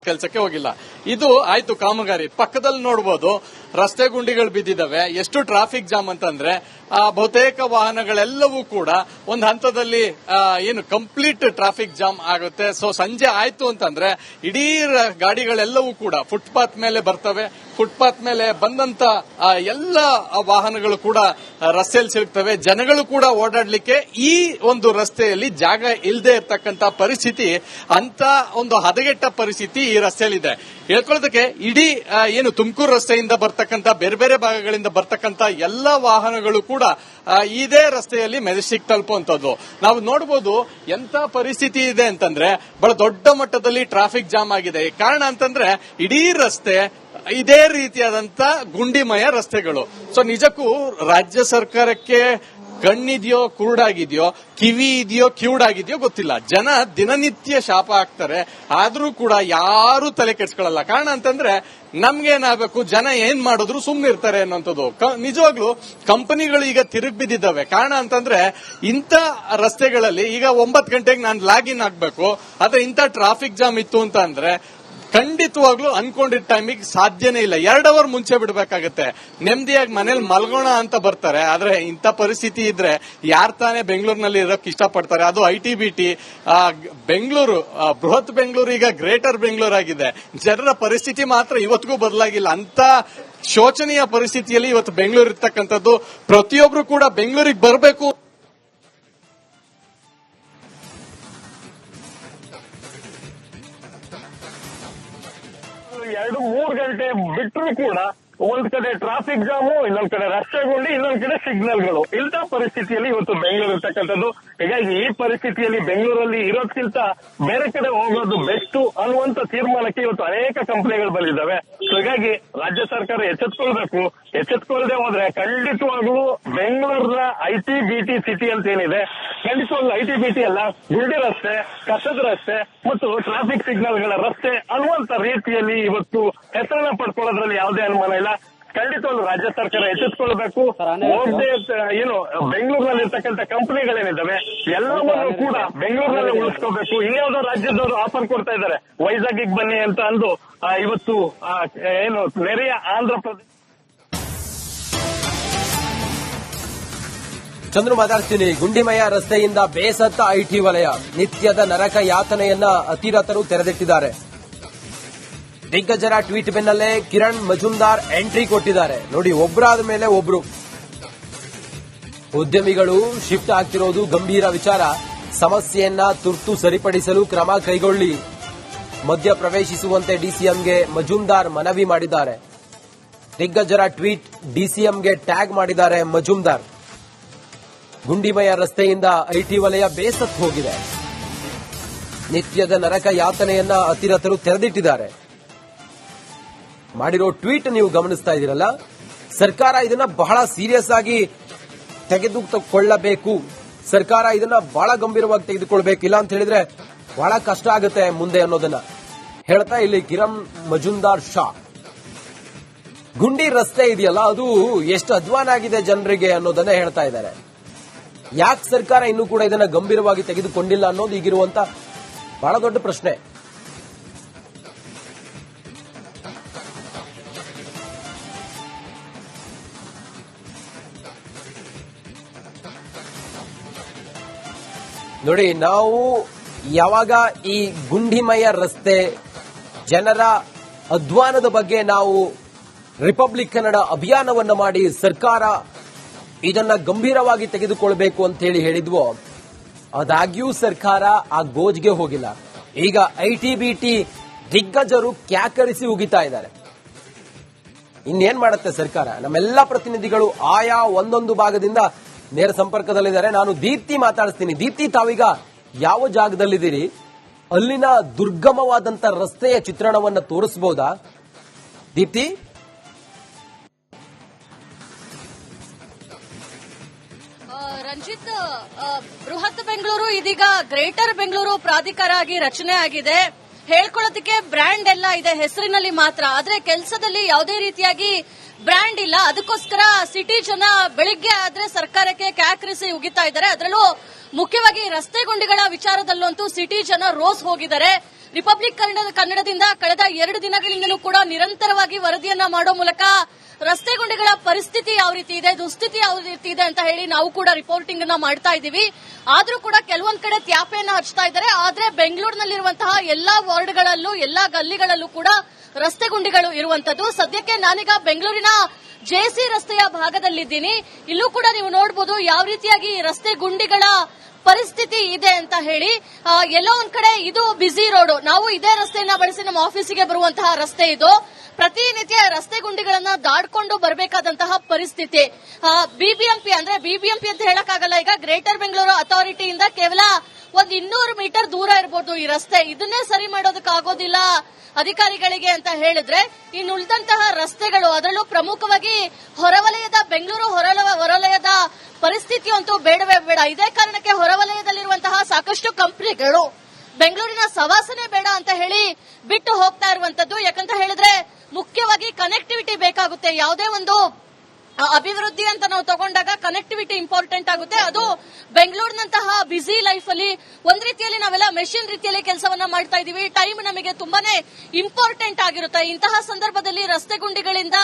ಕೆಲಸಕ್ಕೆ ಹೋಗಿಲ್ಲ. ಇದು ಆಯ್ತು ಕಾಮಗಾರಿ. ಪಕ್ಕದಲ್ಲಿ ನೋಡಬಹುದು ರಸ್ತೆ ಗುಂಡಿಗಳು ಬಿದ್ದಿದ್ದಾವೆ. ಎಷ್ಟು ಟ್ರಾಫಿಕ್ ಜಾಮ್ ಅಂತಂದ್ರೆ ಬಹುತೇಕ ವಾಹನಗಳೆಲ್ಲವೂ ಕೂಡ ಒಂದು ಹಂತದಲ್ಲಿ ಏನು ಕಂಪ್ಲೀಟ್ ಟ್ರಾಫಿಕ್ ಜಾಮ್ ಆಗುತ್ತೆ. ಸೊ ಸಂಜೆ ಆಯ್ತು ಅಂತಂದ್ರೆ ಇಡೀ ಗಾಡಿಗಳೆಲ್ಲವೂ ಕೂಡ ಫುಟ್ಪಾತ್ ಮೇಲೆ ಬರ್ತವೆ. ಫುಟ್ಪಾತ್ ಮೇಲೆ ಬಂದಂತ ಎಲ್ಲ ವಾಹನಗಳು ಕೂಡ ರಸ್ತೆಯಲ್ಲಿ ಸಿಗುತ್ತವೆ. ಜನಗಳು ಕೂಡ ಓಡಾಡ್ಲಿಕ್ಕೆ ಈ ಒಂದು ರಸ್ತೆಯಲ್ಲಿ ಜಾಗ ಇಲ್ಲದೆ ಇರತಕ್ಕಂತ ಪರಿಸ್ಥಿತಿ, ಅಂತ ಒಂದು ಹದಗೆಟ್ಟ ಪರಿಸ್ಥಿತಿ ಈ ರಸ್ತೆಯಲ್ಲಿದೆ. ಹೇಳ್ಕೊಳ್ಳೋದಕ್ಕೆ ಇಡೀ ಏನು ತುಮಕೂರು ರಸ್ತೆಯಿಂದ ಬರ್ತಕ್ಕಂತ ಬೇರೆ ಬೇರೆ ಭಾಗಗಳಿಂದ ಬರ್ತಕ್ಕಂತ ಎಲ್ಲ ವಾಹನಗಳು ಕೂಡ ಇದೇ ರಸ್ತೆಯಲ್ಲಿ ಮೆಜೆಸ್ಟಿಕ್ ತಲುಪುವಂತದ್ದು ನಾವು ನೋಡಬಹುದು. ಎಂತ ಪರಿಸ್ಥಿತಿ ಇದೆ ಅಂತಂದ್ರೆ ಬಹಳ ದೊಡ್ಡ ಮಟ್ಟದಲ್ಲಿ ಟ್ರಾಫಿಕ್ ಜಾಮ್ ಆಗಿದೆ. ಕಾರಣ ಅಂತಂದ್ರೆ ಇಡೀ ರಸ್ತೆ ಇದೇ ರೀತಿಯಾದಂತ ಗುಂಡಿಮಯ ರಸ್ತೆಗಳು. ಸೊ ನಿಜಕ್ಕೂ ರಾಜ್ಯ ಸರ್ಕಾರಕ್ಕೆ ಕಣ್ಣಿದೆಯೋ ಕುರುಡಾಗಿದೆಯೋ, ಕಿವಿ ಇದೆಯೋ ಕಿವುಡಾಗಿದೆಯೋ ಗೊತ್ತಿಲ್ಲ. ಜನ ದಿನನಿತ್ಯ ಶಾಪ ಹಾಕ್ತಾರೆ, ಆದ್ರೂ ಕೂಡ ಯಾರು ತಲೆ ಕೆಡ್ಸ್ಕೊಳ್ಳಲ್ಲ. ಕಾರಣ ಅಂತಂದ್ರೆ ನಮ್ಗೇನಾಗಬೇಕು, ಜನ ಏನ್ ಮಾಡಿದ್ರು ಸುಮ್ಮನೆ ಇರ್ತಾರೆ ಅನ್ನೋಂಥದ್ದು. ನಿಜವಾಗ್ಲೂ ಕಂಪನಿಗಳು ಈಗ ತಿರುಗಿ ಬಿದ್ದಿದ್ದಾವೆ. ಕಾರಣ ಅಂತಂದ್ರೆ ಇಂಥ ರಸ್ತೆಗಳಲ್ಲಿ ಈಗ 9 ಗಂಟೆಗೆ ನಾನು ಲಾಗಿನ್ ಆಗ್ಬೇಕು, ಆದ್ರೆ ಇಂಥ ಟ್ರಾಫಿಕ್ ಜಾಮ್ ಇತ್ತು ಅಂತ ಅಂದ್ರೆ ಖಂಡಿತವಾಗ್ಲೂ ಅನ್ಕೊಂಡಿದ್ದ ಟೈಮಿಗೆ ಸಾಧ್ಯನೇ ಇಲ್ಲ. 2 ಅವರ್ ಮುಂಚೆ ಬಿಡಬೇಕಾಗತ್ತೆ. ನೆಮ್ಮದಿಯಾಗಿ ಮನೇಲಿ ಮಲ್ಗೋಣ ಅಂತ ಬರ್ತಾರೆ. ಆದ್ರೆ ಇಂಥ ಪರಿಸ್ಥಿತಿ ಇದ್ರೆ ಯಾರು ತಾನೇ ಬೆಂಗಳೂರಿನಲ್ಲಿ ಇರೋಕೆ ಇಷ್ಟಪಡ್ತಾರೆ? ಅದು ITBT ಬೆಂಗಳೂರು, ಬೃಹತ್ ಬೆಂಗಳೂರು ಈಗ ಗ್ರೇಟರ್ ಬೆಂಗಳೂರು ಆಗಿದೆ. ಜನರ ಪರಿಸ್ಥಿತಿ ಮಾತ್ರ ಇವತ್ತಿಗೂ ಬದಲಾಗಿಲ್ಲ. ಅಂತ ಶೋಚನೀಯ ಪರಿಸ್ಥಿತಿಯಲ್ಲಿ ಇವತ್ತು ಬೆಂಗಳೂರು ಇರ್ತಕ್ಕಂಥದ್ದು. ಪ್ರತಿಯೊಬ್ರು ಕೂಡ ಬೆಂಗಳೂರಿಗೆ ಬರಬೇಕು. 2-3 ಗಂಟೆ ಬಿಟ್ಟರು ಕೂಡ ಒಂದ್ ಕಡೆ ಟ್ರಾಫಿಕ್ ಜಾಮು, ಇನ್ನೊಂದ್ ಕಡೆ ರಸ್ತೆ ಗುಂಡಿ, ಇನ್ನೊಂದ್ ಕಡೆ ಸಿಗ್ನಲ್ಗಳು. ಇಂಥ ಪರಿಸ್ಥಿತಿಯಲ್ಲಿ ಇವತ್ತು ಬೆಂಗಳೂರು ಇರ್ತಕ್ಕಂಥದ್ದು. ಹೀಗಾಗಿ ಈ ಪರಿಸ್ಥಿತಿಯಲ್ಲಿ ಬೆಂಗಳೂರಲ್ಲಿ ಇರೋದ್ಕಿಂತ ಬೇರೆ ಕಡೆ ಹೋಗೋದು ಬೆಸ್ಟ್ ಅನ್ನುವಂತ ತೀರ್ಮಾನಕ್ಕೆ ಇವತ್ತು ಅನೇಕ ಕಂಪನಿಗಳು ಬಂದಿದ್ದಾವೆ. ಹೀಗಾಗಿ ರಾಜ್ಯ ಸರ್ಕಾರ ಎಚ್ಚೆತ್ಕೊಳ್ಬೇಕು. ಎಚ್ಚೆತ್ಕೊಳ್ಳದೆ ಹೋದ್ರೆ ಖಂಡಿತವಾಗ್ಲೂ ಬೆಂಗಳೂರಿನ ITBT ಸಿಟಿ ಅಂತ ಏನಿದೆ, ಖಂಡಿತವಾಗ್ಲೂ ITBT ಅಲ್ಲ, ಗುಂಡಿ ರಸ್ತೆ, ಕಸದ ರಸ್ತೆ ಮತ್ತು ಟ್ರಾಫಿಕ್ ಸಿಗ್ನಲ್ಗಳ ರಸ್ತೆ ಅನ್ನುವಂತ ರೀತಿಯಲ್ಲಿ ಇವತ್ತು ಹೆಸರನ್ನ ಪಡ್ಕೊಳ್ಳೋದ್ರಲ್ಲಿ ಯಾವುದೇ ಅನುಮಾನ ಇಲ್ಲ. ಖಂಡಿತವಾಗ್ಲೂ ರಾಜ್ಯ ಸರ್ಕಾರ ಎಚ್ಚೆತ್ಕೊಳ್ಬೇಕು. ಏನು ಬೆಂಗಳೂರಿನಲ್ಲಿ ಇರ್ತಕ್ಕಂಥ ಕಂಪನಿಗಳೇನಿದ್ದಾವೆ ಎಲ್ಲವನ್ನೂ ಕೂಡ ಬೆಂಗಳೂರಿನಲ್ಲಿ ಉಳಿಸ್ಕೋಬೇಕು. ಇನ್ಯಾವುದೋ ರಾಜ್ಯದವರು ಆಫರ್ ಕೊಡ್ತಾ ಇದ್ದಾರೆ, ವೈಜಾಗಿಗೆ ಬನ್ನಿ ಅಂತ ಅಂದು ಇವತ್ತು ಏನು ನೆರೆಯ ಆಂಧ್ರ ಪ್ರದೇಶ. ಚಂದ್ರು ಮಾತಾಡ್ತೀನಿ. ಗುಂಡಿಮಯ ರಸ್ತೆಯಿಂದ ಬೇಸತ್ತ IT ವಲಯ, ನಿತ್ಯದ ನರಕ ಯಾತನೆಯನ್ನ ಅತಿರಥರು ತೆರೆದಿಟ್ಟಿದ್ದಾರೆ. ದಿಗ್ಗಜರ ಟ್ವೀಟ್ ಬೆನ್ನಲ್ಲೇ ಕಿರಣ್ ಮಜುಮ್ದಾರ್ ಎಂಟ್ರಿ ಕೊಟ್ಟಿದ್ದಾರೆ. ನೋಡಿ, ಒಬ್ಬರಾದ ಮೇಲೆ ಒಬ್ರು ಉದ್ಯಮಿಗಳು ಶಿಫ್ಟ್ ಆಗ್ತಿರೋದು ಗಂಭೀರ ವಿಚಾರ. ಸಮಸ್ಯೆಯನ್ನ ತುರ್ತು ಸರಿಪಡಿಸಲು ಕ್ರಮ ಕೈಗೊಳ್ಳಿ. ಮಧ್ಯ ಪ್ರವೇಶಿಸುವಂತೆ DCMಗೆ ಮಜುಮ್ದಾರ್ ಮನವಿ ಮಾಡಿದ್ದಾರೆ. ದಿಗ್ಗಜರ ಟ್ವೀಟ್ DCMಗೆ ಟ್ಯಾಗ್ ಮಾಡಿದ್ದಾರೆ ಮಜುಮ್ದಾರ್. ಗುಂಡಿಮಯ ರಸ್ತೆಯಿಂದ IT ವಲಯ ಬೇಸತ್ತು ಹೋಗಿದೆ. ನಿತ್ಯದ ನರಕ ಯಾತನೆಯನ್ನ ಅತಿರಥರು ತೆರೆದಿಟ್ಟಿದ್ದಾರೆ. ಮಾಡಿರೋ ಟ್ವೀಟ್ ನೀವು ಗಮನಿಸ್ತಾ ಇದ್ದೀರಲ್ಲ. ಸರ್ಕಾರ ಇದನ್ನ ಬಹಳ ಸೀರಿಯಸ್ ಆಗಿ ತೆಗೆದುಕೊಳ್ಳಬೇಕು. ಸರ್ಕಾರ ಇದನ್ನ ಬಹಳ ಗಂಭೀರವಾಗಿ ತೆಗೆದುಕೊಳ್ಬೇಕು. ಇಲ್ಲ ಅಂತ ಹೇಳಿದ್ರೆ ಬಹಳ ಕಷ್ಟ ಆಗುತ್ತೆ ಮುಂದೆ ಅನ್ನೋದನ್ನ ಹೇಳ್ತಾ ಇಲ್ಲಿ ಕಿರಣ್ ಮಜುಮ್ದಾರ್ ಶಾ. ಗುಂಡಿ ರಸ್ತೆ ಇದೆಯಲ್ಲ, ಅದು ಎಷ್ಟು ಅಧ್ವಾನ ಆಗಿದೆ ಜನರಿಗೆ ಅನ್ನೋದನ್ನ ಹೇಳ್ತಾ ಇದ್ದಾರೆ. ಯಾಕೆ ಸರ್ಕಾರ ಇನ್ನೂ ಕೂಡ ಇದನ್ನ ಗಂಭೀರವಾಗಿ ತೆಗೆದುಕೊಂಡಿಲ್ಲ ಅನ್ನೋದು ಈಗಿರುವಂತ ಬಹಳ ದೊಡ್ಡ ಪ್ರಶ್ನೆ. ನೋಡಿ, ನಾವು ಯಾವಾಗ ಈ ಗುಂಡಿಮಯ ರಸ್ತೆ ಜನರ ಅಧ್ವಾನದ ಬಗ್ಗೆ ನಾವು ರಿಪಬ್ಲಿಕ್ ಕನ್ನಡ ಅಭಿಯಾನವನ್ನು ಮಾಡಿ ಸರ್ಕಾರ ಇದನ್ನ ಗಂಭೀರವಾಗಿ ತೆಗೆದುಕೊಳ್ಬೇಕು ಅಂತ ಹೇಳಿದ್ವೋ, ಆದಾಗ್ಯೂ ಸರ್ಕಾರ ಆ ಗೋಜ್ಗೆ ಹೋಗಿಲ್ಲ. ಈಗ ITBT ದಿಗ್ಗಜರು ಕ್ಯಾಕರಿಸಿ ಉಗಿತಾ ಇದ್ದಾರೆ. ಇನ್ನೇನ್ ಮಾಡುತ್ತೆ ಸರ್ಕಾರ? ನಮ್ಮೆಲ್ಲಾ ಪ್ರತಿನಿಧಿಗಳು ಆಯಾ ಒಂದೊಂದು ಭಾಗದಿಂದ ನೇರ ಸಂಪರ್ಕದಲ್ಲಿದ್ದಾರೆ. ನಾನು ದೀಪ್ತಿ ಮಾತಾಡಿಸ್ತೀನಿ. ದೀಪ್ತಿ, ತಾವೀಗ ಯಾವ ಜಾಗದಲ್ಲಿದ್ದೀರಿ? ಅಲ್ಲಿನ ದುರ್ಗಮವಾದಂತ ರಸ್ತೆಯ ಚಿತ್ರಣವನ್ನು ತೋರಿಸಬಹುದಾ ದೀಪ್ತಿ? ರಂಜಿತ್, ಬೃಹತ್ ಬೆಂಗಳೂರು ಇದೀಗ ಗ್ರೇಟರ್ ಬೆಂಗಳೂರು ಪ್ರಾಧಿಕಾರ ಆಗಿ ರಚನೆ ಆಗಿದೆ. ಹೇಳ್ಕೊಳ್ಳೋದಕ್ಕೆ ಬ್ರ್ಯಾಂಡ್ ಎಲ್ಲ ಇದೆ ಹೆಸರಿನಲ್ಲಿ ಮಾತ್ರ, ಆದ್ರೆ ಕೆಲಸದಲ್ಲಿ ಯಾವುದೇ ರೀತಿಯಾಗಿ ಬ್ರ್ಯಾಂಡ್ ಇಲ್ಲ. ಅದಕ್ಕೋಸ್ಕರ ಸಿಟಿ ಜನ ಬೆಳಿಗ್ಗೆ ಆದ್ರೆ ಸರ್ಕಾರಕ್ಕೆ ಕ್ಯಾಕ್ರಿಸಿ ಉಗಿತಾ ಇದ್ದಾರೆ. ಅದರಲ್ಲೂ ಮುಖ್ಯವಾಗಿ ರಸ್ತೆ ಗುಂಡಿಗಳ ವಿಚಾರದಲ್ಲಂತೂ ಸಿಟಿ ಜನ ರೋಸ್ ಹೋಗಿದ್ದಾರೆ. ರಿಪಬ್ಲಿಕ್ ಕನ್ನಡದಿಂದ ಕಳೆದ 2 ದಿನಗಳಿಂದಲೂ ಕೂಡ ನಿರಂತರವಾಗಿ ವರದಿಯನ್ನ ಮಾಡೋ ಮೂಲಕ ರಸ್ತೆ ಗುಂಡಿಗಳ ಪರಿಸ್ಥಿತಿ ಯಾವ ರೀತಿ ಇದೆ, ದುಸ್ಥಿತಿ ಯಾವ ರೀತಿ ಇದೆ ಅಂತ ಹೇಳಿ ನಾವು ಕೂಡ ರಿಪೋರ್ಟಿಂಗ್ ಅನ್ನ ಮಾಡ್ತಾ ಇದ್ದೀವಿ. ಆದ್ರೂ ಕೂಡ ಕೆಲವೊಂದ್ ಕಡೆ ತ್ಯಾಪೆಯನ್ನ ಹಚ್ತಾ ಇದ್ದಾರೆ. ಆದ್ರೆ ಬೆಂಗಳೂರಿನಲ್ಲಿರುವಂತಹ ಎಲ್ಲಾ ವಾರ್ಡ್ಗಳಲ್ಲೂ ಎಲ್ಲಾ ಗಲ್ಲಿಗಳಲ್ಲೂ ಕೂಡ ರಸ್ತೆ ಗುಂಡಿಗಳು ಇರುವಂತದ್ದು. ಸದ್ಯಕ್ಕೆ ನಾನೀಗ ಬೆಂಗಳೂರಿನ ಜೆಸಿ ರಸ್ತೆಯ ಭಾಗದಲ್ಲಿದ್ದೀನಿ. ಇಲ್ಲೂ ಕೂಡ ನೀವು ನೋಡಬಹುದು ಯಾವ ರೀತಿಯಾಗಿ ರಸ್ತೆ ಗುಂಡಿಗಳ ಪರಿಸ್ಥಿತಿ ಇದೆ ಅಂತ ಹೇಳಿ. ಎಲ್ಲೋ ಒಂದ್ ಕಡೆ ಇದು ಬಿಸಿ ರೋಡ್, ನಾವು ಇದೇ ರಸ್ತೆಯನ್ನ ಬಳಸಿ ನಮ್ಮ ಆಫೀಸಿಗೆ ಬರುವಂತಹ ರಸ್ತೆ ಇದು. ಪ್ರತಿನಿತ್ಯ ರಸ್ತೆ ಗುಂಡಿಗಳನ್ನ ದಾಡ್ಕೊಂಡು ಬರಬೇಕಾದಂತಹ ಪರಿಸ್ಥಿತಿ. ಬಿಬಿಎಂಪಿ ಅಂತ ಹೇಳಕ್ಕಾಗಲ್ಲ, ಈಗ ಗ್ರೇಟರ್ ಬೆಂಗಳೂರು ಅಥಾರಿಟಿಯಿಂದ ಕೇವಲ 200 ಮೀಟರ್ ದೂರ ಇರಬಹುದು ಈ ರಸ್ತೆ. ಇದನ್ನೇ ಸರಿ ಮಾಡೋದಕ್ಕಾಗೋದಿಲ್ಲ ಅಧಿಕಾರಿಗಳಿಗೆ ಅಂತ ಹೇಳಿದ್ರೆ, ಇನ್ನು ಉಳಿದಂತಹ ರಸ್ತೆಗಳು, ಅದರಲ್ಲೂ ಪ್ರಮುಖವಾಗಿ ಬೆಂಗಳೂರು ಹೊರವಲಯದ ಪರಿಸ್ಥಿತಿ ಅಂತೂ ಬೇಡವೇ ಬೇಡ. ಇದೇ ಕಾರಣಕ್ಕೆ ಹೊರವಲಯದಲ್ಲಿರುವಂತಹ ಸಾಕಷ್ಟು ಕಂಪನಿಗಳು ಬೆಂಗಳೂರಿನ ಸವಾಸನೆ ಬೇಡ ಅಂತ ಹೇಳಿ ಬಿಟ್ಟು ಹೋಗ್ತಾ ಇರುವಂತದ್ದು. ಯಾಕಂತ ಹೇಳಿದ್ರೆ ಮುಖ್ಯವಾಗಿ ಕನೆಕ್ಟಿವಿಟಿ ಬೇಕಾಗುತ್ತೆ. ಯಾವುದೇ ಒಂದು ಅಭಿವೃದ್ಧಿ ಅಂತ ನಾವು ತಗೊಂಡಾಗ ಕನೆಕ್ಟಿವಿಟಿ ಇಂಪಾರ್ಟೆಂಟ್ ಆಗುತ್ತೆ. ಅದು ಬೆಂಗಳೂರಿನಂತಹ ಬಿಸಿ ಲೈಫ್ ಅಲ್ಲಿ ಒಂದ್ ರೀತಿಯಲ್ಲಿ ನಾವೆಲ್ಲ ಮೆಷಿನ್ ರೀತಿಯಲ್ಲಿ ಕೆಲಸವನ್ನ ಮಾಡ್ತಾ ಇದೀವಿ. ಟೈಮ್ ನಮಗೆ ತುಂಬಾನೇ ಇಂಪಾರ್ಟೆಂಟ್ ಆಗಿರುತ್ತೆ. ಇಂತಹ ಸಂದರ್ಭದಲ್ಲಿ ರಸ್ತೆ ಗುಂಡಿಗಳಿಂದ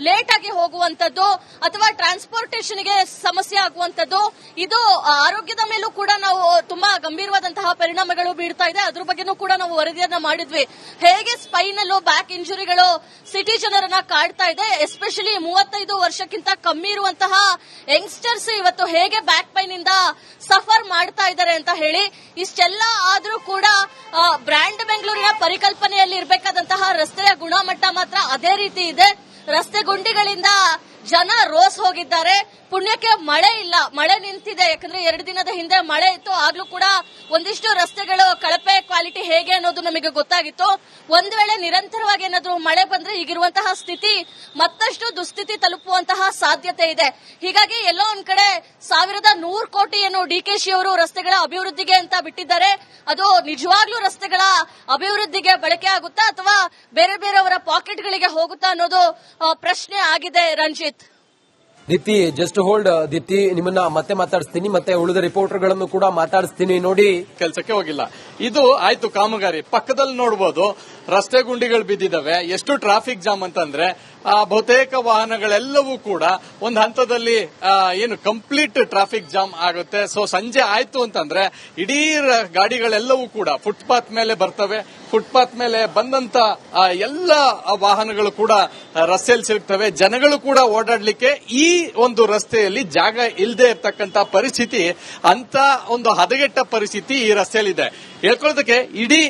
ಲೇಟ್ ಆಗಿ ಹೋಗುವಂತದ್ದು ಅಥವಾ ಟ್ರಾನ್ಸ್ಪೋರ್ಟೇಷನ್ಗೆ ಸಮಸ್ಯೆ ಆಗುವಂತದ್ದು, ಇದು ಆರೋಗ್ಯದ ಮೇಲೂ ಕೂಡ ನಾವು ತುಂಬಾ ಗಂಭೀರವಾದಂತಹ ಪರಿಣಾಮಗಳು ಬೀಳ್ತಾ ಇದೆ. ಅದ್ರ ಬಗ್ಗೆನೂ ಕೂಡ ನಾವು ವರದಿಯನ್ನ ಮಾಡಿದ್ವಿ. ಹೇಗೆ ಸ್ಪೈನಲ್ಲೂ ಬ್ಯಾಕ್ ಇಂಜುರಿಗಳು ಸಿಟಿ ಜನರನ್ನ ಕಾಡ್ತಾ ಇದೆ. ಎಸ್ಪೆಷಲಿ 35 ವರ್ಷಕ್ಕಿಂತ ಕಮ್ಮಿ ಇರುವಂತಹ ಯಂಗ್ಸ್ಟರ್ಸ್ ಇವತ್ತು ಹೇಗೆ ಬ್ಯಾಕ್ ಪೈನ್ ಇಂದ ಸಫರ್ ಮಾಡ್ತಾ ಇದ್ದಾರೆ ಅಂತ ಹೇಳಿ. ಇಷ್ಟೆಲ್ಲ ಆದ್ರೂ ಕೂಡ ಬ್ರ್ಯಾಂಡ್ ಬೆಂಗಳೂರಿನ ಪರಿಕಲ್ಪನೆಯಲ್ಲಿ ಇರಬೇಕಾದಂತಹ ರಸ್ತೆಯ ಗುಣಮಟ್ಟ ಮಾತ್ರ ಅದೇ ರೀತಿ ಇದೆ. ರಸ್ತೆ ಗುಂಡಿಗಳಿಂದ ಜನ ರೋಸ್ ಹೋಗಿದ್ದಾರೆ. ಪುಣ್ಯಕ್ಕೆ ಮಳೆ ಇಲ್ಲ, ಮಳೆ ನಿಂತಿದೆ. ಯಾಕಂದ್ರೆ 2 ದಿನದ ಹಿಂದೆ ಮಳೆ ಇತ್ತು, ಆಗ್ಲೂ ಕೂಡ ಒಂದಿಷ್ಟು ರಸ್ತೆಗಳು ಕಳಪೆ ಕ್ವಾಲಿಟಿ ಹೇಗೆ ಅನ್ನೋದು ನಮಗೆ ಗೊತ್ತಾಗಿತ್ತು. ಒಂದ್ ವೇಳೆ ನಿರಂತರವಾಗಿ ಏನಾದ್ರೂ ಮಳೆ ಬಂದ್ರೆ ಈಗಿರುವಂತಹ ಸ್ಥಿತಿ ಮತ್ತಷ್ಟು ದುಸ್ಥಿತಿ ತಲುಪುವಂತಹ ಸಾಧ್ಯತೆ ಇದೆ. ಹೀಗಾಗಿ ಎಲ್ಲೋ ಒಂದ್ ಕಡೆ 1,100 ಕೋಟಿಯನ್ನು ಡಿಕೆಶಿ ಅವರು ರಸ್ತೆಗಳ ಅಭಿವೃದ್ಧಿಗೆ ಅಂತ ಬಿಟ್ಟಿದ್ದಾರೆ. ಅದು ನಿಜವಾಗ್ಲೂ ರಸ್ತೆಗಳ ಅಭಿವೃದ್ಧಿಗೆ ಬಳಕೆ ಆಗುತ್ತಾ ಅಥವಾ ಬೇರೆ ಬೇರೆಯವರ ಪಾಕೆಟ್ಗಳಿಗೆ ಹೋಗುತ್ತಾ ಅನ್ನೋದು ಪ್ರಶ್ನೆ ಆಗಿದೆ. Ranjit, Deepti, just hold. ದೀಪ್ತಿ, ನಿಮ್ಮನ್ನ ಮತ್ತೆ ಮಾತಾಡಿಸ್ತೀನಿ, ಮತ್ತೆ ಉಳಿದ ರಿಪೋರ್ಟರ್ಗಳನ್ನು ಕೂಡ ಮಾತಾಡಿಸ್ತೀನಿ. ನೋಡಿ, ಕೆಲಸಕ್ಕೆ ಹೋಗಿಲ್ಲ. ಇದು ಆಯ್ತು ಕಾಮಗಾರಿ. ಪಕ್ಕದಲ್ಲಿ ನೋಡಬಹುದು ರಸ್ತೆ ಗುಂಡಿಗಳು ಬಿದ್ದಿದ್ದಾವೆ. ಎಷ್ಟು ಟ್ರಾಫಿಕ್ ಜಾಮ್ ಅಂತಂದ್ರೆ ಬಹುತೇಕ ವಾಹನಗಳೆಲ್ಲವೂ ಕೂಡ ಒಂದು ಹಂತದಲ್ಲಿ ಕಂಪ್ಲೀಟ್ ಟ್ರಾಫಿಕ್ ಜಾಮ್ ಆಗುತ್ತೆ. ಸೊ ಸಂಜೆ ಆಯ್ತು ಅಂತಂದ್ರೆ ಇಡೀ ಗಾಡಿಗಳೆಲ್ಲವೂ ಕೂಡ ಫುಟ್ಪಾತ್ ಮೇಲೆ ಬರ್ತವೆ. ಫುಟ್ಪಾತ್ ಮೇಲೆ ಬಂದಂತ ಎಲ್ಲ ವಾಹನಗಳು ಕೂಡ ರಸ್ತೆಯಲ್ಲಿ ಸಿಗ್ತವೆ. ಜನಗಳು ಕೂಡ ಓಡಾಡ್ಲಿಕ್ಕೆ ಈ ಒಂದು ರಸ್ತೆಯಲ್ಲಿ ಜಾಗ ಇಲ್ಲದೆ ಇರತಕ್ಕಂತ ಪರಿಸ್ಥಿತಿ, ಅಂತ ಒಂದು ಹದಗೆಟ್ಟ ಪರಿಸ್ಥಿತಿ ಈ ರಸ್ತೆಯಲ್ಲಿದೆ. ಹೇಳ್ಕೊಳ್ಳೋದಕ್ಕೆ ಇಡೀ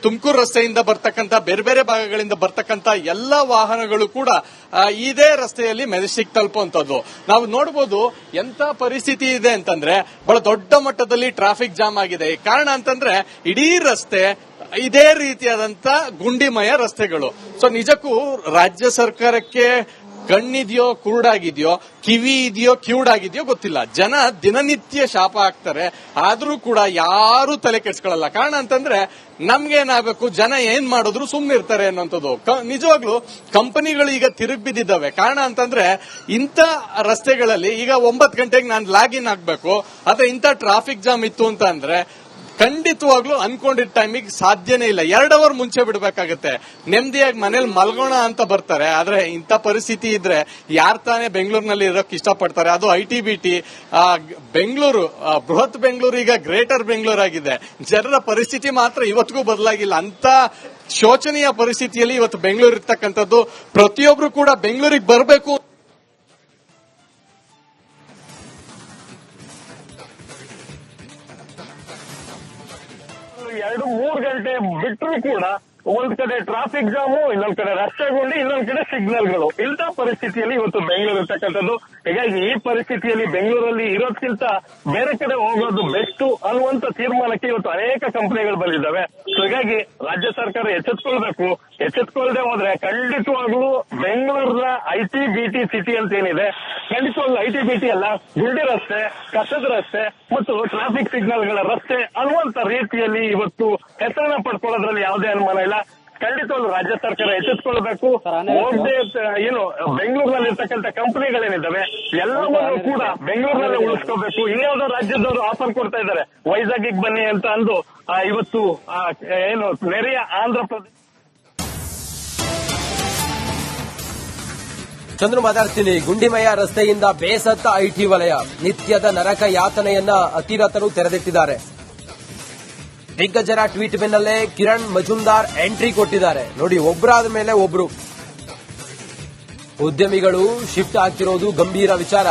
ತುಮಕೂರು ರಸ್ತೆಯಿಂದ ಬರ್ತಕ್ಕಂತ ಬೇರೆ ಬೇರೆ ಭಾಗಗಳಿಂದ ಬರ್ತಕ್ಕಂತ ಎಲ್ಲಾ ವಾಹನಗಳು ಕೂಡ ಇದೇ ರಸ್ತೆಯಲ್ಲಿ ಮೆಜೆಸ್ಟಿಕ್ ತಲುಪುವಂತದ್ದು ನಾವು ನೋಡಬಹುದು. ಎಂತ ಪರಿಸ್ಥಿತಿ ಇದೆ ಅಂತಂದ್ರೆ ಬಹಳ ದೊಡ್ಡ ಮಟ್ಟದಲ್ಲಿ ಟ್ರಾಫಿಕ್ ಜಾಮ್ ಆಗಿದೆ. ಕಾರಣ ಅಂತಂದ್ರೆ ಇಡೀ ರಸ್ತೆ ಇದೇ ರೀತಿಯಾದಂತ ಗುಂಡಿಮಯ ರಸ್ತೆಗಳು. ಸೊ ನಿಜಕ್ಕೂ ರಾಜ್ಯ ಸರ್ಕಾರಕ್ಕೆ ಕಣ್ಣಿದೆಯೋ ಕುರುಡಾಗಿದೆಯೋ, ಕಿವಿ ಇದೆಯೋ ಕಿವುಡಾಗಿದೆಯೋ ಗೊತ್ತಿಲ್ಲ. ಜನ ದಿನನಿತ್ಯ ಶಾಪ ಹಾಕ್ತಾರೆ, ಆದ್ರೂ ಕೂಡ ಯಾರು ತಲೆ ಕೆಡ್ಸ್ಕೊಳ್ಳಲ್ಲ. ಕಾರಣ ಅಂತಂದ್ರೆ ನಮ್ಗೇನಾಗಬೇಕು, ಜನ ಏನ್ ಮಾಡಿದ್ರು ಸುಮ್ಮನೆ ಇರ್ತಾರೆ ಅನ್ನೋಂಥದ್ದು. ನಿಜವಾಗ್ಲೂ ಕಂಪನಿಗಳು ಈಗ ತಿರುಗಿ ಬಿದ್ದಿದ್ದಾವೆ. ಕಾರಣ ಅಂತಂದ್ರೆ ಇಂಥ ರಸ್ತೆಗಳಲ್ಲಿ ಈಗ 9 ಗಂಟೆಗೆ ನಾನು ಲಾಗಿನ್ ಆಗ್ಬೇಕು, ಆದ್ರೆ ಇಂಥ ಟ್ರಾಫಿಕ್ ಜಾಮ್ ಇತ್ತು ಅಂತ ಅಂದ್ರೆ ಖಂಡಿತವಾಗ್ಲೂ ಅನ್ಕೊಂಡಿದ್ದ ಟೈಮಿಗೆ ಸಾಧ್ಯನೇ ಇಲ್ಲ. 2 ಅವರ್ ಮುಂಚೆ ಬಿಡಬೇಕಾಗತ್ತೆ. ನೆಮ್ಮದಿಯಾಗಿ ಮನೇಲಿ ಮಲ್ಗೋಣ ಅಂತ ಬರ್ತಾರೆ. ಆದ್ರೆ ಇಂಥ ಪರಿಸ್ಥಿತಿ ಇದ್ರೆ ಯಾರು ತಾನೇ ಬೆಂಗಳೂರಿನಲ್ಲಿ ಇರೋಕೆ ಇಷ್ಟಪಡ್ತಾರೆ? ಅದು ITBT ಬೆಂಗಳೂರು, ಬೃಹತ್ ಬೆಂಗಳೂರು ಈಗ ಗ್ರೇಟರ್ ಬೆಂಗಳೂರು ಆಗಿದೆ. ಜನರ ಪರಿಸ್ಥಿತಿ ಮಾತ್ರ ಇವತ್ತಿಗೂ ಬದಲಾಗಿಲ್ಲ. ಅಂತ ಶೋಚನೀಯ ಪರಿಸ್ಥಿತಿಯಲ್ಲಿ ಇವತ್ತು ಬೆಂಗಳೂರು ಇರ್ತಕ್ಕಂಥದ್ದು. ಪ್ರತಿಯೊಬ್ರು ಕೂಡ ಬೆಂಗಳೂರಿಗೆ ಬರಬೇಕು. 2-3 ಗಂಟೆ ಬಿಟ್ಟರು ಕೂಡ ಒಂದ್ ಕಡೆ ಟ್ರಾಫಿಕ್ ಜಾಮು, ಇನ್ನೊಂದ್ ಕಡೆ ರಸ್ತೆ ಗುಂಡಿ, ಇನ್ನೊಂದ್ ಕಡೆ ಸಿಗ್ನಲ್ಗಳು. ಇಂಥ ಪರಿಸ್ಥಿತಿಯಲ್ಲಿ ಇವತ್ತು ಬೆಂಗಳೂರು ಇರ್ತಕ್ಕಂಥದ್ದು. ಹೀಗಾಗಿ ಈ ಪರಿಸ್ಥಿತಿಯಲ್ಲಿ ಬೆಂಗಳೂರಲ್ಲಿ ಇರೋದ್ಕಿಂತ ಬೇರೆ ಕಡೆ ಹೋಗೋದು ಬೆಸ್ಟ್ ಅನ್ನುವಂತ ತೀರ್ಮಾನಕ್ಕೆ ಇವತ್ತು ಅನೇಕ ಕಂಪನಿಗಳು ಬಂದಿದ್ದಾವೆ. ಹೀಗಾಗಿ ರಾಜ್ಯ ಸರ್ಕಾರ ಎಚ್ಚೆತ್ಕೊಳ್ಬೇಕು. ಎಚ್ಚೆತ್ಕೊಳ್ಳದೆ ಹೋದ್ರೆ ಖಂಡಿತವಾಗ್ಲೂ ಬೆಂಗಳೂರಿನ IT-BT ಸಿಟಿ ಅಂತ ಏನಿದೆ, ಖಂಡಿತವಾಗ್ಲೂ IT-BT ಅಲ್ಲ, ಗುಂಡಿ ರಸ್ತೆ, ಕಸದ ರಸ್ತೆ ಮತ್ತು ಟ್ರಾಫಿಕ್ ಸಿಗ್ನಲ್ಗಳ ರಸ್ತೆ ಅನ್ನುವಂತ ರೀತಿಯಲ್ಲಿ ಇವತ್ತು ಹೆಸರನ್ನ ಪಡ್ಕೊಳ್ಳೋದ್ರಲ್ಲಿ ಯಾವುದೇ ಅನುಮಾನ ಇಲ್ಲ. ಖಂಡಿತವಾಗ್ಲೂ ರಾಜ್ಯ ಸರ್ಕಾರ ಎಚ್ಚೆತ್ಕೊಳ್ಬೇಕು. ಏನು ಬೆಂಗಳೂರಿನಲ್ಲಿ ಇರ್ತಕ್ಕಂಥ ಕಂಪನಿಗಳೇನಿದ್ದಾವೆ ಎಲ್ಲವನ್ನೂ ಕೂಡ ಬೆಂಗಳೂರಿನಲ್ಲೇ ಉಳಿಸ್ಕೋಬೇಕು. ಇನ್ಯಾವುದೋ ರಾಜ್ಯದವರು ಆಫರ್ ಕೊಡ್ತಾ ಇದ್ದಾರೆ, ವೈಜಾಗಿಗೆ ಬನ್ನಿ ಅಂತ ಅಂದು ಇವತ್ತು ಏನು ನೆರೆಯ ಆಂಧ್ರ ಪ್ರದೇಶ. ಚಂದ್ರು ಮಾತಾಡ್ತೀನಿ. ಗುಂಡಿಮಯ ರಸ್ತೆಯಿಂದ ಬೇಸತ್ತ IT ವಲಯ, ನಿತ್ಯದ ನರಕ ಯಾತನೆಯನ್ನ ಅತಿರಥರು ತೆರೆದಿಟ್ಟಿದ್ದಾರೆ. ದಿಗ್ಗಜರ ಟ್ವೀಟ್ ಬೆನ್ನಲ್ಲೇ ಕಿರಣ್ ಮಜುಂದಾರ್ ಎಂಟ್ರಿ ಕೊಟ್ಟಿದ್ದಾರೆ. ನೋಡಿ, ಒಬ್ಬರಾದ ಮೇಲೆ ಒಬ್ರು ಉದ್ಯಮಿಗಳು ಶಿಫ್ಟ್ ಆಗ್ತಿರೋದು ಗಂಭೀರ ವಿಚಾರ.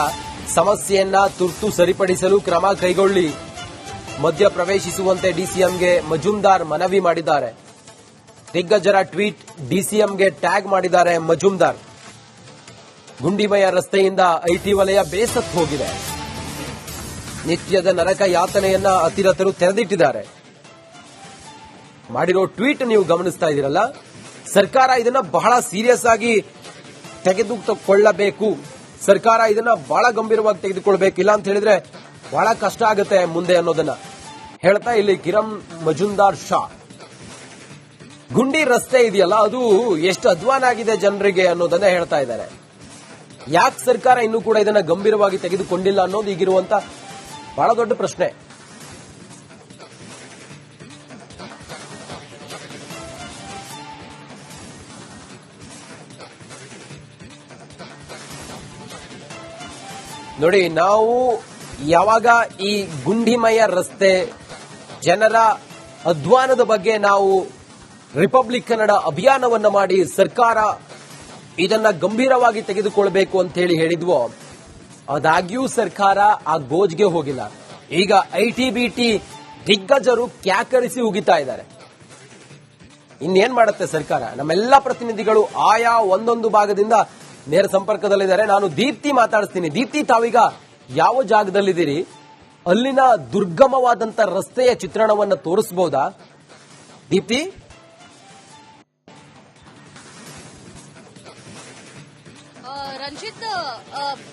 ಸಮಸ್ಯೆಯನ್ನ ತುರ್ತು ಸರಿಪಡಿಸಲು ಕ್ರಮ ಕೈಗೊಳ್ಳಿ. ಮಧ್ಯ ಪ್ರವೇಶಿಸುವಂತೆ ಡಿಸಿಎಂಗೆ ಮಜುಂದಾರ್ ಮನವಿ ಮಾಡಿದ್ದಾರೆ. ದಿಗ್ಗಜರ ಟ್ವೀಟ್ ಡಿಸಿಎಂಗೆ ಟ್ಯಾಗ್ ಮಾಡಿದ್ದಾರೆ ಮಜುಂದಾರ್. ಗುಂಡಿಮಯ ರಸ್ತೆಯಿಂದ IT ವಲಯ ಬೇಸತ್ತು ಹೋಗಿದೆ. ನಿತ್ಯದ ನರಕ ಯಾತನೆಯನ್ನ ಅತಿರಥರು ತೆರೆದಿಟ್ಟಿದ್ದಾರೆ. ಮಾಡಿರೋ ಟ್ವೀಟ್ ನೀವು ಗಮನಿಸ್ತಾ ಇದ್ದೀರಲ್ಲ. ಸರ್ಕಾರ ಇದನ್ನ ಬಹಳ ಸೀರಿಯಸ್ ಆಗಿ ತೆಗೆದುಕೊಳ್ಳಬೇಕು. ಸರ್ಕಾರ ಇದನ್ನ ಬಹಳ ಗಂಭೀರವಾಗಿ ತೆಗೆದುಕೊಳ್ಬೇಕು. ಇಲ್ಲ ಅಂತ ಹೇಳಿದ್ರೆ ಬಹಳ ಕಷ್ಟ ಆಗುತ್ತೆ ಮುಂದೆ ಅನ್ನೋದನ್ನ ಹೇಳ್ತಾ ಇಲ್ಲಿ ಕಿರಣ್ ಮಜುಂದಾರ್ ಶಾ. ಗುಂಡಿ ರಸ್ತೆ ಇದೆಯಲ್ಲ, ಅದು ಎಷ್ಟು ಅಧ್ವಾನ ಆಗಿದೆ ಜನರಿಗೆ ಅನ್ನೋದನ್ನ ಹೇಳ್ತಾ ಇದ್ದಾರೆ. ಯಾಕೆ ಸರ್ಕಾರ ಇನ್ನೂ ಕೂಡ ಇದನ್ನ ಗಂಭೀರವಾಗಿ ತೆಗೆದುಕೊಂಡಿಲ್ಲ ಅನ್ನೋದು ಈಗಿರುವಂತ ಬಹಳ ದೊಡ್ಡ ಪ್ರಶ್ನೆ. ನೋಡಿ, ನಾವು ಯಾವಾಗ ಈ ಗುಂಡಿಮಯ ರಸ್ತೆ ಜನರ ಅಧ್ವಾನದ ಬಗ್ಗೆ ನಾವು ರಿಪಬ್ಲಿಕ್ ಕನ್ನಡ ಅಭಿಯಾನವನ್ನ ಮಾಡಿ ಸರ್ಕಾರ ಇದನ್ನ ಗಂಭೀರವಾಗಿ ತೆಗೆದುಕೊಳ್ಬೇಕು ಅಂತ ಹೇಳಿದ್ವೋ, ಆದಾಗ್ಯೂ ಸರ್ಕಾರ ಆ ಗೋಜ್ಗೆ ಹೋಗಿಲ್ಲ. ಈಗ IT-BT ದಿಗ್ಗಜರು ಕ್ಯಾಕರಿಸಿ ಉಗಿತಾ ಇದ್ದಾರೆ. ಇನ್ನೇನ್ ಮಾಡುತ್ತೆ ಸರ್ಕಾರ? ನಮ್ಮೆಲ್ಲಾ ಪ್ರತಿನಿಧಿಗಳು ಆಯಾ ಒಂದೊಂದು ಭಾಗದಿಂದ ನೇರ ಸಂಪರ್ಕದಲ್ಲಿದ್ದಾರೆ. ನಾನು ದೀಪ್ತಿ ಮಾತಾಡಿಸ್ತೀನಿ. ದೀಪ್ತಿ, ತಾವೀಗ ಯಾವ ಜಾಗದಲ್ಲಿದ್ದೀರಿ? ಅಲ್ಲಿನ ದುರ್ಗಮವಾದಂತ ರಸ್ತೆಯ ಚಿತ್ರಣವನ್ನು ತೋರಿಸಬಹುದಾ ದೀಪ್ತಿ? ರಂಜಿತ್,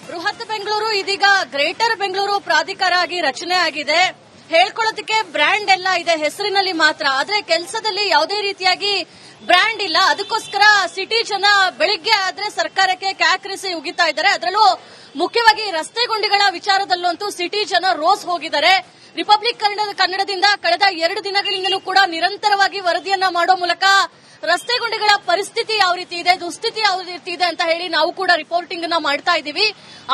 ಬೃಹತ್ ಬೆಂಗಳೂರು ಇದೀಗ ಗ್ರೇಟರ್ ಬೆಂಗಳೂರು ಪ್ರಾಧಿಕಾರ ಆಗಿ ರಚನೆ ಆಗಿದೆ. ಹೇಳ್ಕೊಳ್ಳೋದಕ್ಕೆ ಬ್ರ್ಯಾಂಡ್ ಎಲ್ಲ ಇದೆ ಹೆಸರಿನಲ್ಲಿ ಮಾತ್ರ, ಆದ್ರೆ ಕೆಲಸದಲ್ಲಿ ಯಾವುದೇ ರೀತಿಯಾಗಿ ಬ್ರ್ಯಾಂಡ್ ಇಲ್ಲ. ಅದಕ್ಕೋಸ್ಕರ ಸಿಟಿ ಜನ ಬೆಳಿಗ್ಗೆ ಆದ್ರೆ ಸರ್ಕಾರಕ್ಕೆ ಕ್ಯಾಕರಿಸಿ ಉಗಿತಾ ಇದ್ದಾರೆ. ಅದರಲ್ಲೂ ಮುಖ್ಯವಾಗಿ ರಸ್ತೆ ಗುಂಡಿಗಳ ವಿಚಾರದಲ್ಲಂತೂ ಸಿಟಿ ಜನ ರೋಸ್ ಹೋಗಿದ್ದಾರೆ. ರಿಪಬ್ಲಿಕ್ ಕನ್ನಡದಿಂದ ಕಳೆದ 2 ದಿನಗಳಿಂದಲೂ ಕೂಡ ನಿರಂತರವಾಗಿ ವರದಿಯನ್ನ ಮಾಡೋ ಮೂಲಕ ರಸ್ತೆ ಗುಂಡಿಗಳ ಪರಿಸ್ಥಿತಿ ಯಾವ ರೀತಿ ಇದೆ, ದುಸ್ಥಿತಿ ಯಾವ ರೀತಿ ಇದೆ ಅಂತ ಹೇಳಿ ನಾವು ಕೂಡ ರಿಪೋರ್ಟಿಂಗ್ ಅನ್ನ ಮಾಡ್ತಾ ಇದ್ದೀವಿ.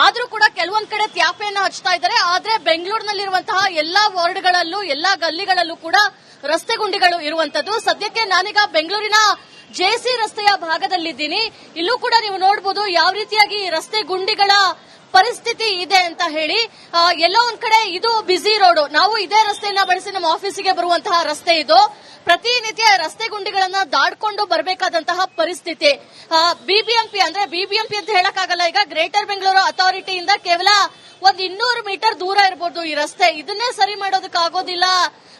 ಆದ್ರೂ ಕೂಡ ಕೆಲವೊಂದ್ ಕಡೆ ತ್ಯಾಪೆಯನ್ನ ಹಚ್ತಾ ಇದ್ದಾರೆ. ಆದ್ರೆ ಬೆಂಗಳೂರಿನಲ್ಲಿರುವಂತಹ ಎಲ್ಲಾ ವಾರ್ಡ್ಗಳಲ್ಲೂ ಎಲ್ಲಾ ಗಲ್ಲಿಗಳಲ್ಲೂ ಕೂಡ ರಸ್ತೆ ಗುಂಡಿಗಳು ಇರುವಂತದ್ದು. ಸದ್ಯಕ್ಕೆ ನಾನೀಗ ಬೆಂಗಳೂರಿನ ಜೆಸಿ ರಸ್ತೆಯ ಭಾಗದಲ್ಲಿದ್ದೀನಿ. ಇಲ್ಲೂ ಕೂಡ ನೀವು ನೋಡಬಹುದು ಯಾವ ರೀತಿಯಾಗಿ ರಸ್ತೆ ಗುಂಡಿಗಳ ಪರಿಸ್ಥಿತಿ ಇದೆ ಅಂತ ಹೇಳಿ. ಎಲ್ಲೋ ಒಂದ್ ಕಡೆ ಇದು ಬ್ಯುಸಿ ರೋಡ್. ನಾವು ಇದೇ ರಸ್ತೆಯನ್ನ ಬಳಸಿ ನಮ್ಮ ಆಫೀಸಿಗೆ ಬರುವಂತಹ ರಸ್ತೆ ಇದು. ಪ್ರತಿನಿತ್ಯ ರಸ್ತೆ ಗುಂಡಿಗಳನ್ನ ದಾಡ್ಕೊಂಡು ಬರಬೇಕಾದಂತಹ ಪರಿಸ್ಥಿತಿ. ಬಿಬಿಎಂಪಿ ಅಂತ ಹೇಳಕ್ಕಾಗಲ್ಲ. ಈಗ ಗ್ರೇಟರ್ ಬೆಂಗಳೂರು ಅಥಾರಿಟಿಯಿಂದ ಕೇವಲ 200 ಮೀಟರ್ ದೂರ ಇರಬಹುದು ಈ ರಸ್ತೆ. ಇದನ್ನೇ ಸರಿ ಮಾಡೋದಕ್ಕಾಗೋದಿಲ್ಲ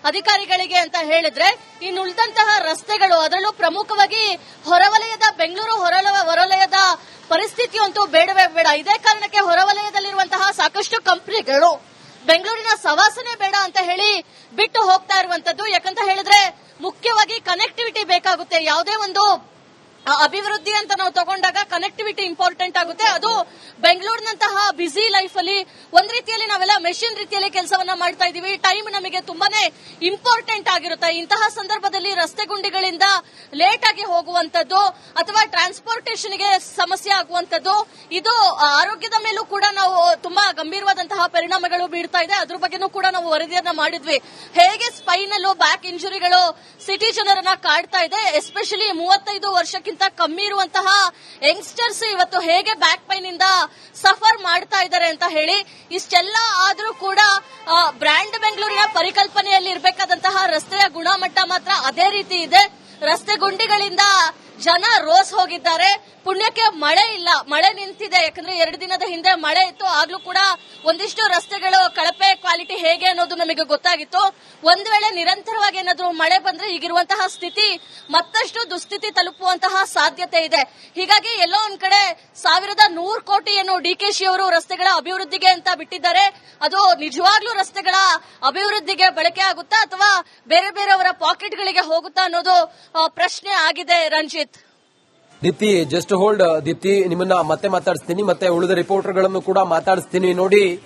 ಅಧಿಕಾರಿಗಳಿಗೆ ಅಂತ ಹೇಳಿದ್ರೆ, ಇನ್ನು ಉಳಿದಂತಹ ರಸ್ತೆಗಳು, ಅದರಲ್ಲೂ ಪ್ರಮುಖವಾಗಿ ಬೆಂಗಳೂರು ಹೊರವಲಯದ ಪರಿಸ್ಥಿತಿ ಅಂತೂ ಬೇಡವೇ ಬೇಡ. ಇದೇ ಕಾರಣಕ್ಕೆ ಹೊರವಲಯದಲ್ಲಿರುವಂತಹ ಸಾಕಷ್ಟು ಕಂಪನಿಗಳು ಬೆಂಗಳೂರಿನ ಸವಾಸನೆ ಬೇಡ ಅಂತ ಹೇಳಿ ಬಿಟ್ಟು ಹೋಗ್ತಾ ಇರುವಂತದ್ದು. ಯಾಕಂತ ಹೇಳಿದ್ರೆ ಮುಖ್ಯವಾಗಿ ಕನೆಕ್ಟಿವಿಟಿ ಬೇಕಾಗುತ್ತೆ. ಯಾವುದೇ ಒಂದು ಅಭಿವೃದ್ಧಿ ಅಂತ ನಾವು ತಗೊಂಡಾಗ ಕನೆಕ್ಟಿವಿಟಿ ಇಂಪಾರ್ಟೆಂಟ್ ಆಗುತ್ತೆ. ಅದು ಬೆಂಗಳೂರಿನಂತಹ ಬ್ಯುಸಿ ಲೈಫ್ ಅಲ್ಲಿ ಒಂದ್ ರೀತಿಯಲ್ಲಿ ನಾವೆಲ್ಲ ಮೆಷಿನ್ ರೀತಿಯಲ್ಲಿ ಕೆಲಸವನ್ನ ಮಾಡ್ತಾ ಇದೀವಿ. ಟೈಮ್ ನಮಗೆ ತುಂಬಾನೇ ಇಂಪಾರ್ಟೆಂಟ್ ಆಗಿರುತ್ತೆ. ಇಂತಹ ಸಂದರ್ಭದಲ್ಲಿ ರಸ್ತೆ ಗುಂಡಿಗಳಿಂದ ಲೇಟ್ ಆಗಿ ಹೋಗುವಂತದ್ದು ಅಥವಾ ಟ್ರಾನ್ಸ್ಪೋರ್ಟೇಷನ್ಗೆ ಸಮಸ್ಯೆ ಆಗುವಂತದ್ದು, ಇದು ಆರೋಗ್ಯದ ಮೇಲೂ ಕೂಡ ನಾವು ತುಂಬಾ ಗಂಭೀರವಾದಂತಹ ಪರಿಣಾಮಗಳು ಬೀಳ್ತಾ ಇದೆ. ಅದ್ರ ಬಗ್ಗೆನೂ ಕೂಡ ನಾವು ವರದಿಯನ್ನ ಮಾಡಿದ್ವಿ. ಹೇಗೆ ಸ್ಪೈನಲ್ ಬ್ಯಾಕ್ ಇಂಜುರಿಗಳು ಸಿಟಿ ಜನರನ್ನ ಕಾಡ್ತಾ ಇದೆ, ಎಸ್ಪೆಷಲಿ 35 ವರ್ಷಕ್ಕಿಂತ ಕಮ್ಮಿ ಇರುವಂತಹ ಯಂಗ್ಸ್ಟರ್ಸ್ ಇವತ್ತು ಹೇಗೆ ಬ್ಯಾಕ್ ಪೈನ್ ಇಂದ ಸಫರ್ ಮಾಡ್ತಾ ಇದ್ದಾರೆ ಅಂತ ಹೇಳಿ. ಇಷ್ಟೆಲ್ಲ ಆದ್ರೂ ಕೂಡ ಬ್ರ್ಯಾಂಡ್ ಬೆಂಗಳೂರಿನ ಪರಿಕಲ್ಪನೆಯಲ್ಲಿ ಇರಬೇಕಾದಂತಹ ರಸ್ತೆಯ ಗುಣಮಟ್ಟ ಮಾತ್ರ ಅದೇ ರೀತಿ ಇದೆ. ರಸ್ತೆ ಗುಂಡಿಗಳಿಂದ ಜನ ರೋಸ್ ಹೋಗಿದ್ದಾರೆ. ಪುಣ್ಯಕ್ಕೆ ಮಳೆ ಇಲ್ಲ, ಮಳೆ ನಿಂತಿದೆ. ಯಾಕಂದ್ರೆ 2 ದಿನದ ಹಿಂದೆ ಮಳೆ ಇತ್ತು, ಆಗ್ಲೂ ಕೂಡ ಒಂದಿಷ್ಟು ರಸ್ತೆಗಳು ಕಳಪೆ ಕ್ವಾಲಿಟಿ ಹೇಗೆ ಅನ್ನೋದು ನಮಗೆ ಗೊತ್ತಾಗಿತ್ತು. ಒಂದ್ ವೇಳೆ ನಿರಂತರವಾಗಿ ಏನಾದ್ರೂ ಮಳೆ ಬಂದ್ರೆ ಈಗಿರುವಂತಹ ಸ್ಥಿತಿ ಮತ್ತಷ್ಟು ದುಸ್ಥಿತಿ ತಲುಪುವಂತಹ ಸಾಧ್ಯತೆ ಇದೆ. ಹೀಗಾಗಿ ಎಲ್ಲೋ ಒಂದ್ ಕಡೆ 1,100 ಕೋಟಿಯನ್ನು ಡಿಕೆಶಿ ಅವರು ರಸ್ತೆಗಳ ಅಭಿವೃದ್ಧಿಗೆ ಅಂತ ಬಿಟ್ಟಿದ್ದಾರೆ. ಅದು ನಿಜವಾಗ್ಲೂ ರಸ್ತೆಗಳ ಅಭಿವೃದ್ಧಿಗೆ ಬಳಕೆ ಆಗುತ್ತಾ ಅಥವಾ ಬೇರೆ ಬೇರೆಯವರ ಪಾಕೆಟ್ಗಳಿಗೆ ಹೋಗುತ್ತಾ ಅನ್ನೋದು ಪ್ರಶ್ನೆ ಆಗಿದೆ. Ranjit, Deepti, just hold. ದೀಪ್ತಿ, ನಿಮ್ಮನ್ನ ಮತ್ತೆ ಮಾತಾಡಿಸ್ತೀನಿ, ಮತ್ತೆ ಉಳಿದ ರಿಪೋರ್ಟರ್ಗಳನ್ನು ಕೂಡ ಮಾತಾಡಿಸ್ತೀನಿ. ನೋಡಿ,